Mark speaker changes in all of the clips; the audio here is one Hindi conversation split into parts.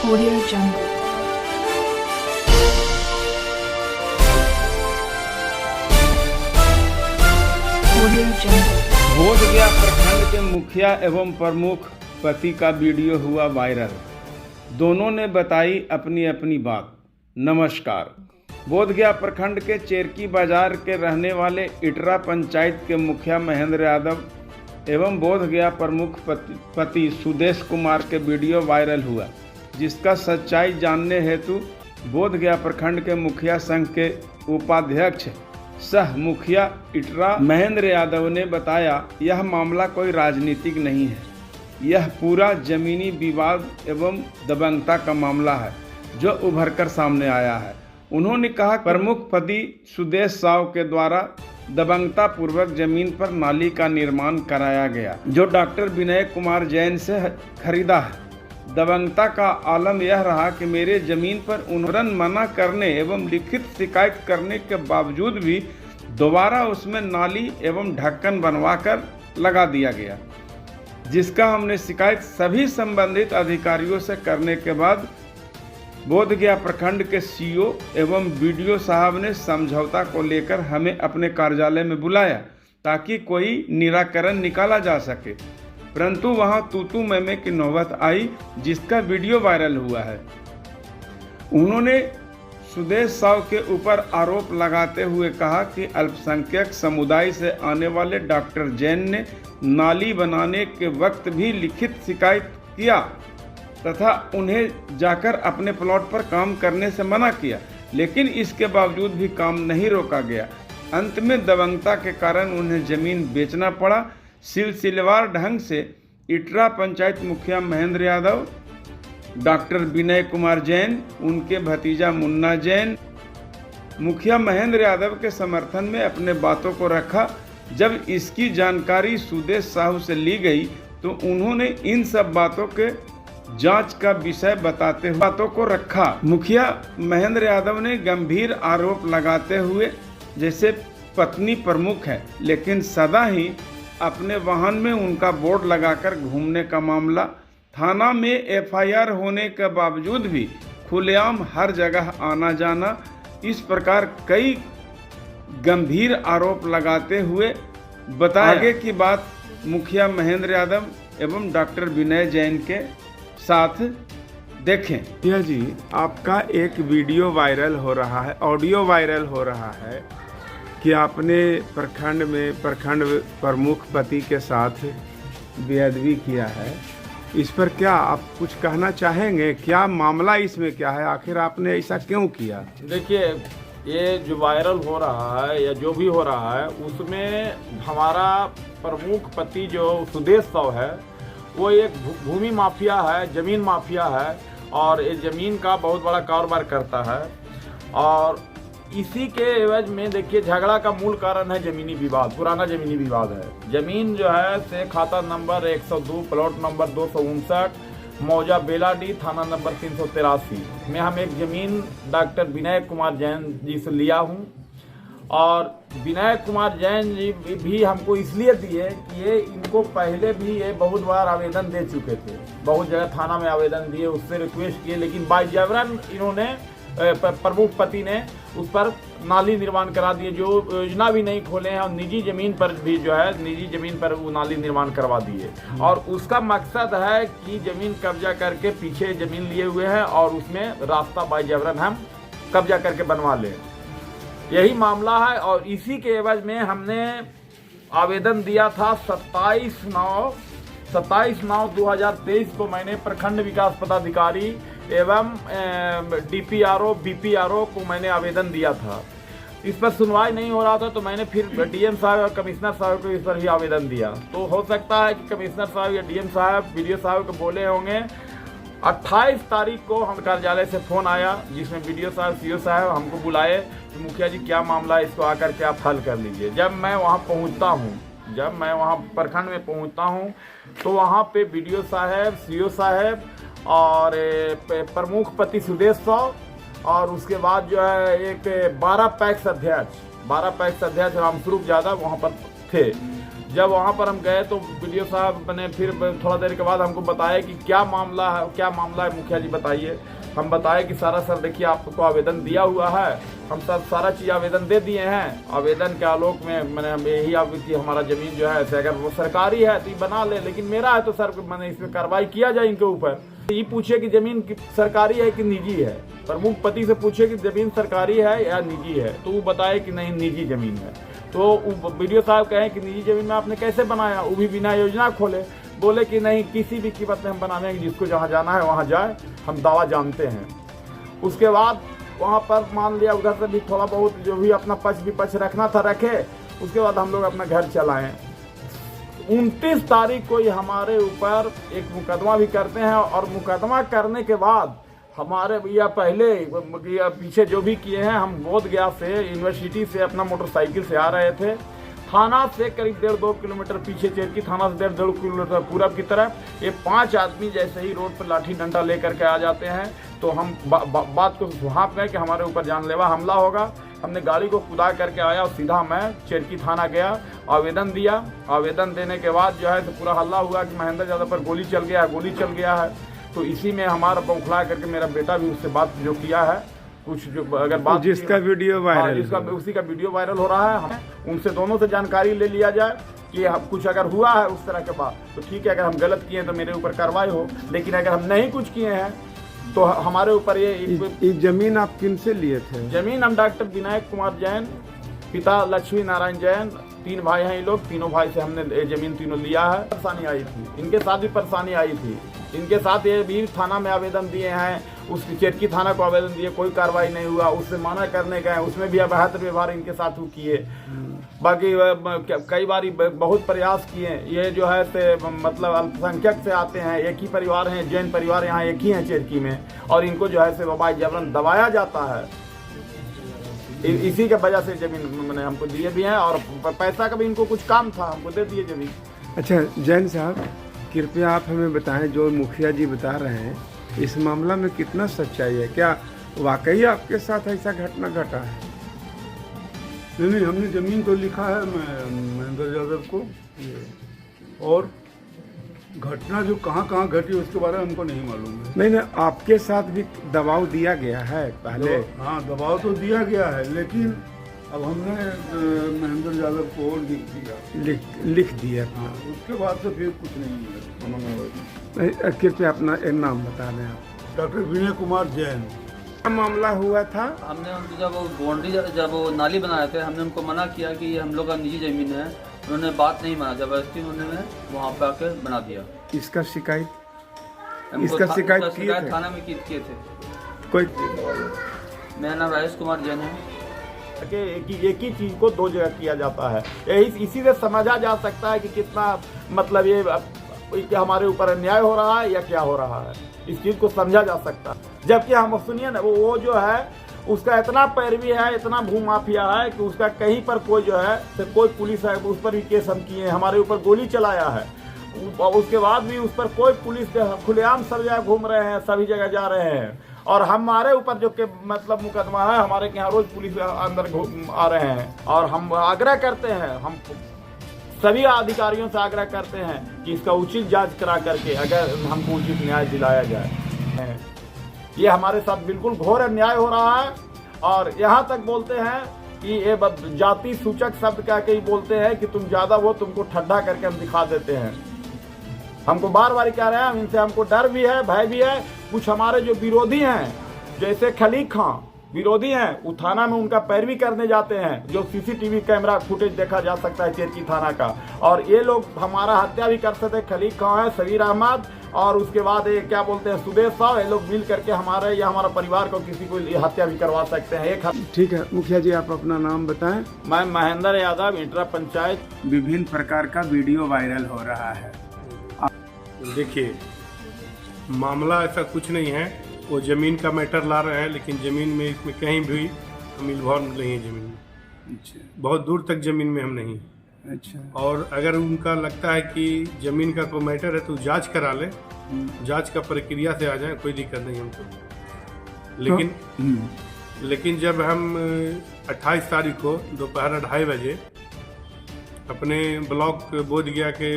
Speaker 1: Audio Jungle. Audio Jungle.
Speaker 2: Bodhgaya प्रखंड के मुखिया एवं प्रमुख पति का वीडियो हुआ वायरल। दोनों ने बताई अपनी अपनी बात। नमस्कार। बोधगया प्रखंड के चेरकी बाजार के रहने वाले इटरा पंचायत के मुखिया महेंद्र यादव एवं बोधगया प्रमुख पति सुदेश कुमार के वीडियो वायरल हुआ, जिसका सच्चाई जानने हेतु बोधगया प्रखंड के मुखिया संघ के उपाध्यक्ष सह मुखिया इटरा महेंद्र यादव ने बताया, यह मामला कोई राजनीतिक नहीं है, यह पूरा जमीनी विवाद एवं दबंगता का मामला है जो उभरकर सामने आया है। उन्होंने कहा, प्रमुख पति सुदेश साव के द्वारा दबंगता पूर्वक जमीन पर नाली का निर्माण कराया गया, जो डॉक्टर विनय कुमार जैन से खरीदा है। दबंगता का आलम यह रहा कि मेरे जमीन पर उन्होंने मना करने एवं लिखित शिकायत करने के बावजूद भी दोबारा उसमें नाली एवं ढक्कन बनवाकर लगा दिया गया, जिसका हमने शिकायत सभी संबंधित अधिकारियों से करने के बाद बोधगया प्रखंड के सीओ एवं बीडीओ साहब ने समझौता को लेकर हमें अपने कार्यालय में बुलाया ताकि कोई निराकरण निकाला जा सके, परंतु वहां तूतू मैमे की नौबत आई, जिसका वीडियो वायरल हुआ है। उन्होंने सुदेश साव के ऊपर आरोप लगाते हुए कहा कि अल्पसंख्यक समुदाय से आने वाले डॉक्टर जैन ने नाली बनाने के वक्त भी लिखित शिकायत किया तथा उन्हें जाकर अपने प्लॉट पर काम करने से मना किया, लेकिन इसके बावजूद भी काम नहीं रोका गया। अंत में दबंगता के कारण उन्हें जमीन बेचना पड़ा। सिलसिलेवार ढंग से इटरा पंचायत मुखिया महेंद्र यादव, डॉक्टर विनय कुमार जैन, उनके भतीजा मुन्ना जैन मुखिया महेंद्र यादव के समर्थन में अपने बातों को रखा। जब इसकी जानकारी सुदेश साहू से ली गई तो उन्होंने इन सब बातों के जांच का विषय बताते हुए बातों को रखा। मुखिया महेंद्र यादव ने गंभीर आरोप लगाते हुए, जैसे पत्नी प्रमुख है लेकिन सदा ही अपने वाहन में उनका बोर्ड लगाकर घूमने का मामला, थाना में एफआईआर होने के बावजूद भी खुलेआम हर जगह आना जाना, इस प्रकार कई गंभीर आरोप लगाते हुए बताया कि बात मुखिया महेंद्र यादव एवं डॉक्टर विनय जैन के साथ देखें। यह जी, आपका एक वीडियो वायरल हो रहा है, ऑडियो वायरल हो रहा है कि आपने प्रखंड प्रमुख पति के साथ बेअदबी किया है। इस पर क्या आप कुछ कहना चाहेंगे? क्या मामला इसमें क्या है? आखिर आपने ऐसा क्यों किया?
Speaker 3: देखिए, ये जो वायरल हो रहा है या जो भी हो रहा है, उसमें हमारा प्रमुख पति जो सुदेश साव है, वो एक भूमि माफिया है, ज़मीन माफिया है और ये ज़मीन का बहुत बड़ा कारोबार करता है। और इसी के एवज में देखिए, झगड़ा का मूल कारण है ज़मीनी विवाद, पुराना ज़मीनी विवाद है। ज़मीन जो है से खाता नंबर 102, प्लॉट नंबर 259, मौजा बेलाडी, थाना नंबर 383 में हम एक ज़मीन डॉक्टर विनय कुमार जैन जी से लिया हूँ। और विनय कुमार जैन जी भी हमको इसलिए दिए कि ये इनको पहले भी ये बहुत बार आवेदन दे चुके थे, बहुत जगह थाना में आवेदन दिए, उससे रिक्वेस्ट किए, लेकिन बाय जबरन इन्होंने प्रमुख पति ने उस पर नाली निर्माण करा दिए, जो योजना भी नहीं खोले हैं और निजी ज़मीन पर भी जो है निजी ज़मीन पर वो नाली निर्माण करवा दिए। और उसका मकसद है कि ज़मीन कब्जा करके पीछे ज़मीन लिए हुए हैं और उसमें रास्ता बाय जबरन हम कब्जा करके बनवा लें, यही मामला है। और इसी के एवज में हमने आवेदन दिया था 27/9/2023 को। मैंने प्रखंड विकास पदाधिकारी एवं डीपीआरओ बीपीआरओ को मैंने आवेदन दिया था। इस पर सुनवाई नहीं हो रहा था तो मैंने फिर डीएम साहब और कमिश्नर साहब को इस पर भी आवेदन दिया। तो हो सकता है कि कमिश्नर साहब या डीएम साहब बीडीओ साहब को बोले होंगे। 28 तारीख को हम कार्यालय से फ़ोन आया, जिसमें बीडीओ साहब सीओ साहब हमको बुलाए कि मुखिया जी क्या मामला है, इसको आकर के आप हल कर लीजिए। जब मैं वहाँ प्रखंड में पहुँचता हूँ तो वहाँ पे बीडीओ साहब, सीओ साहब और प्रमुख पति सुदेश साव और उसके बाद जो है एक 12 पैक्स अध्यक्ष रामस्वरूप यादव वहाँ पर थे, जब वहाँ पर हम गए तो वीडियो साहब ने फिर थोड़ा देर के बाद हमको बताया कि क्या मामला है मुखिया जी बताइए। हम बताए कि सारा सर देखिए आपको आवेदन दिया हुआ है, हम सब सारा चीज़ आवेदन दे दिए हैं। आवेदन के आलोक में मैंने यही अब कि हमारा ज़मीन जो है अगर वो सरकारी है तो ये बना ले, लेकिन मेरा है तो सर मैंने इसमें कार्रवाई किया जाए इनके ऊपर। ये पूछे कि ज़मीन सरकारी है कि निजी है, प्रमुख पति से पूछे कि ज़मीन सरकारी है या निजी है, तो वो बताए कि नहीं निजी ज़मीन है। तो वीडियो साहब कहें कि निजी ज़मीन में आपने कैसे बनाया, वो भी बिना योजना खोले। बोले कि नहीं किसी भी कीमत में हम बनाने, जिसको जहाँ जाना है वहाँ जाए, हम दावा जानते हैं। उसके बाद वहाँ पर मान लिया उधर से भी थोड़ा बहुत जो भी अपना पक्ष विपक्ष रखना था रखे। उसके बाद हम लोग अपना घर चलाएं। 29 तारीख को ये हमारे ऊपर एक मुकदमा भी करते हैं, और मुकदमा करने के बाद हमारे भैया पहले या पीछे जो भी किए हैं, हम बोधगया से यूनिवर्सिटी से अपना मोटरसाइकिल से आ रहे थे, थाना से करीब 1.5-2 किलोमीटर पीछे चेरकी थाना से 1.5-2 किलोमीटर पूरब की तरफ ये 5 आदमी जैसे ही रोड पर लाठी डंडा लेकर के आ जाते हैं, तो हम बात को सुहाप में कि हमारे ऊपर जानलेवा हमला होगा। हमने गाड़ी को कुदा करके आया और सीधा मैं चेरकी थाना गया, आवेदन दिया। आवेदन देने के बाद जो है तो पूरा हल्ला हुआ कि महेंद्र यादव पर गोली चल गया है। तो इसी में हमारा बौखला करके मेरा बेटा भी उससे बात जो किया है, कुछ जो अगर बात
Speaker 2: जिसका वीडियो वायरल,
Speaker 3: उसी का वीडियो वायरल हो रहा है। हमें उनसे दोनों से जानकारी ले लिया जाए कि कुछ अगर हुआ है उस तरह के बात तो ठीक है, अगर हम गलत किए तो मेरे ऊपर कार्रवाई हो, लेकिन अगर हम नहीं कुछ किए हैं तो हमारे ऊपर ये
Speaker 2: जमीन आप किन से लिए थे?
Speaker 3: जमीन हम डॉक्टर विनायक कुमार जैन, पिता लक्ष्मी नारायण जैन, 3 भाई हैं ये लोग, तीनों भाई से हमने जमीन तीनों लिया है। परेशानी आई थी, इनके साथ भी परेशानी आई थी। इनके साथ ये भी थाना में आवेदन दिए हैं, उस चेरकी थाना को आवेदन दिए, कोई कार्रवाई नहीं हुआ। उससे मना करने गए, उसमें भी अभद्र व्यवहार इनके साथ किए। बाकी कई बार बहुत प्रयास किए। ये जो है से मतलब अल्पसंख्यक से आते हैं, एक ही परिवार हैं, जैन परिवार यहाँ एक ही है चेरकी में, और इनको जो है से बाबा जबरन दबाया जाता है। इसी के वजह से जमीन मैंने हमको दिए भी हैं, और पैसा का भी इनको कुछ काम था, हमको दे दिए जमीन।
Speaker 2: अच्छा जैन साहब, कृपया आप हमें बताएं, जो मुखिया जी बता रहे हैं इस मामला में कितना सच्चाई है? क्या वाकई आपके साथ ऐसा घटना घटा है?
Speaker 4: नहीं, हमने ज़मीन तो लिखा है महेंद्र यादव को, और घटना जो कहाँ घटी उसके बारे में हमको नहीं मालूम है।
Speaker 2: नहीं, आपके साथ भी दबाव दिया गया है पहले?
Speaker 4: हाँ, दबाव तो दिया गया है, लेकिन अब हमने महेंद्र यादव को लिख दिया। हाँ, उसके बाद से फिर कुछ नहीं है।
Speaker 2: कृपया अपना एक नाम बता दें आप।
Speaker 4: डॉक्टर विनय कुमार जैन।
Speaker 2: क्या मामला हुआ था?
Speaker 5: हमने उनको जब वो बाउंड्री जब वो नाली बनाए थे, हमने उनको मना किया कि ये हम लोग का निजी ज़मीन है। उन्होंने बात नहीं माना, जबरदस्ती उन्होंने वहाँ पे आके बना दिया।
Speaker 2: इसका शिकायत
Speaker 5: शिकायत थाना में किए थे।
Speaker 2: कोई?
Speaker 5: मेरा नाम राजेश कुमार जैन है।
Speaker 3: एक ही चीज को 2 जगह किया जाता है, यही इसी से समझा जा सकता है कि कितना मतलब ये हमारे ऊपर अन्याय हो रहा है या क्या हो रहा है, इस चीज को समझा जा सकता है। जबकि हम सुनिए ना, वो जो है उसका इतना पैरवी है, इतना भूमाफिया है कि उसका कहीं पर कोई जो है तो कोई पुलिस है, उस पर भी केस हम किए हैं, हमारे ऊपर गोली चलाया है। उसके बाद भी उस पर कोई पुलिस खुलेआम सब जगह घूम रहे हैं, सभी जगह जा रहे हैं, और हमारे ऊपर जो के मतलब मुकदमा है, हमारे यहाँ रोज पुलिस अंदर आ रहे हैं। और हम आग्रह करते हैं, हम सभी अधिकारियों से आग्रह करते हैं कि इसका उचित जांच करा करके अगर हमको उचित न्याय दिलाया जाए। ये हमारे साथ बिल्कुल घोर अन्याय हो रहा है, और यहाँ तक बोलते हैं कि ये जाति सूचक शब्द कह के ही बोलते हैं कि तुम ज्यादा वो, तुमको ठड्डा करके हम दिखा देते हैं। हमको बार बार कह रहे हैं, इनसे हमको डर भी है, भय भी है। कुछ हमारे जो विरोधी हैं, जैसे खलीक खां विरोधी हैं, वो थाना में उनका पैरवी करने जाते हैं, जो सीसीटीवी कैमरा फुटेज देखा जा सकता है चेरकी थाना का। और ये लोग हमारा हत्या भी कर सकते हैं। खलीक खां है, सबीर अहमद, और उसके बाद ये क्या बोलते हैं सुदेश साहब, ये लोग मिल करके हमारे या हमारा परिवार को किसी को हत्या भी करवा सकते हैं।
Speaker 2: ठीक है मुखिया जी, आप अपना नाम बताएं।
Speaker 3: मैं महेंद्र यादव, इंट्रा पंचायत।
Speaker 2: विभिन्न प्रकार का वीडियो वायरल हो रहा है।
Speaker 6: देखिए, मामला ऐसा कुछ नहीं है, वो ज़मीन का मैटर ला रहे हैं, लेकिन ज़मीन में इसमें कहीं भी हम इन्वॉल्व नहीं है ज़मीन में।
Speaker 2: अच्छा,
Speaker 6: बहुत दूर तक ज़मीन में हम नहीं।
Speaker 2: अच्छा,
Speaker 6: और अगर उनका लगता है कि ज़मीन का कोई मैटर है तो जांच करा ले, जांच का प्रक्रिया से आ जाए, कोई दिक्कत नहीं हमको। लेकिन जब हम 28 तारीख को दोपहर 2:30 बजे अपने ब्लॉक बोधगया के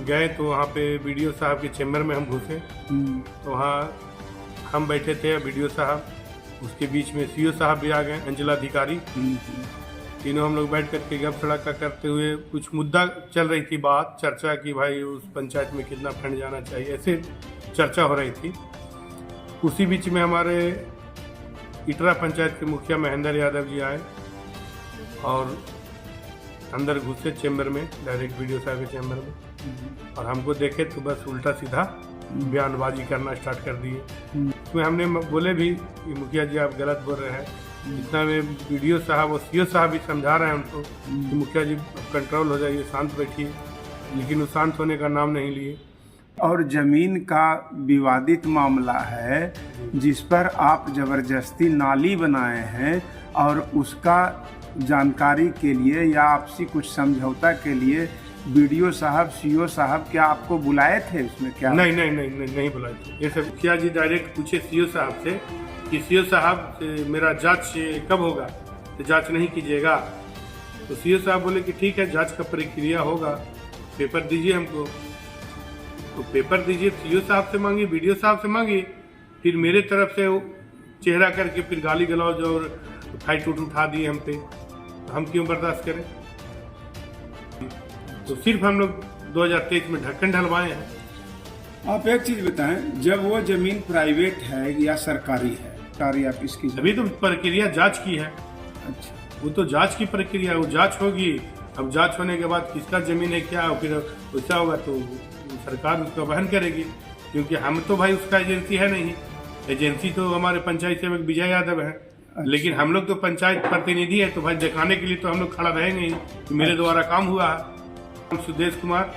Speaker 6: गए तो वहाँ पे बीडीओ साहब के चैम्बर में हम घुसे। तो वहाँ हम बैठे थे, बीडीओ साहब, उसके बीच में सीओ साहब भी आ गए, अंचलाधिकारी। तीनों हम लोग बैठ करके गप सड़का करते हुए कुछ मुद्दा चल रही थी, बात चर्चा की भाई उस पंचायत में कितना फंड जाना चाहिए, ऐसे चर्चा हो रही थी। उसी बीच में हमारे इटरा पंचायत के मुखिया महेंद्र यादव जी आए और अंदर घुसे चैम्बर में, डायरेक्ट वीडियो साहब के चैम्बर में, और हमको देखे तो बस उल्टा सीधा बयानबाजी करना स्टार्ट कर दिए। उसमें हमने बोले भी कि मुखिया जी आप गलत बोल रहे हैं। जितना में वीडियो साहब और सीओ साहब भी समझा रहे हैं उनको कि मुखिया जी कंट्रोल हो जाइए, शांत बैठिए, लेकिन वो शांत होने का नाम नहीं लिए।
Speaker 2: और जमीन का विवादित मामला है जिस पर आप जबरदस्ती नाली बनाए हैं और उसका जानकारी के लिए या आपसी कुछ समझौता के लिए वीडियो साहब सीओ साहब क्या आपको बुलाए थे उसमें? क्या
Speaker 6: नहीं बुलाए थे। ये सब मुखिया जी डायरेक्ट पूछे सीओ साहब से कि सीओ साहब मेरा जांच कब होगा, तो जांच नहीं कीजिएगा? तो सीओ साहब बोले कि ठीक है जांच का प्रक्रिया होगा, पेपर दीजिए हमको। तो पेपर दीजिए, सीओ साहब से मांगी, वीडियो साहब से मांगी, फिर मेरे तरफ से चेहरा करके फिर गाली गलौज और फाइट उठा दिए हम पे। हम क्यों बर्दाश्त करें? तो सिर्फ हम लोग 2023 में ढक्कन ढलवाए हैं।
Speaker 2: आप एक चीज बताएं, जब वो जमीन प्राइवेट है या सरकारी है, सरकारी आप इसकी
Speaker 6: अभी तो प्रक्रिया जांच की है।
Speaker 2: अच्छा,
Speaker 6: वो तो जांच की प्रक्रिया, वो जांच होगी। अब जांच होने के बाद किसका जमीन है क्या, फिर वैसा होगा तो सरकार उसका वहन करेगी, क्योंकि हम तो भाई उसका एजेंसी है नहीं। एजेंसी तो हमारे पंचायत सेवक विजय यादव है।
Speaker 2: अच्छा।
Speaker 6: लेकिन हम लोग तो पंचायत प्रतिनिधि है, तो भाई दिखाने के लिए तो हम लोग खड़ा रहेंगे ही कि मेरे द्वारा काम हुआ है। सुदेश कुमार।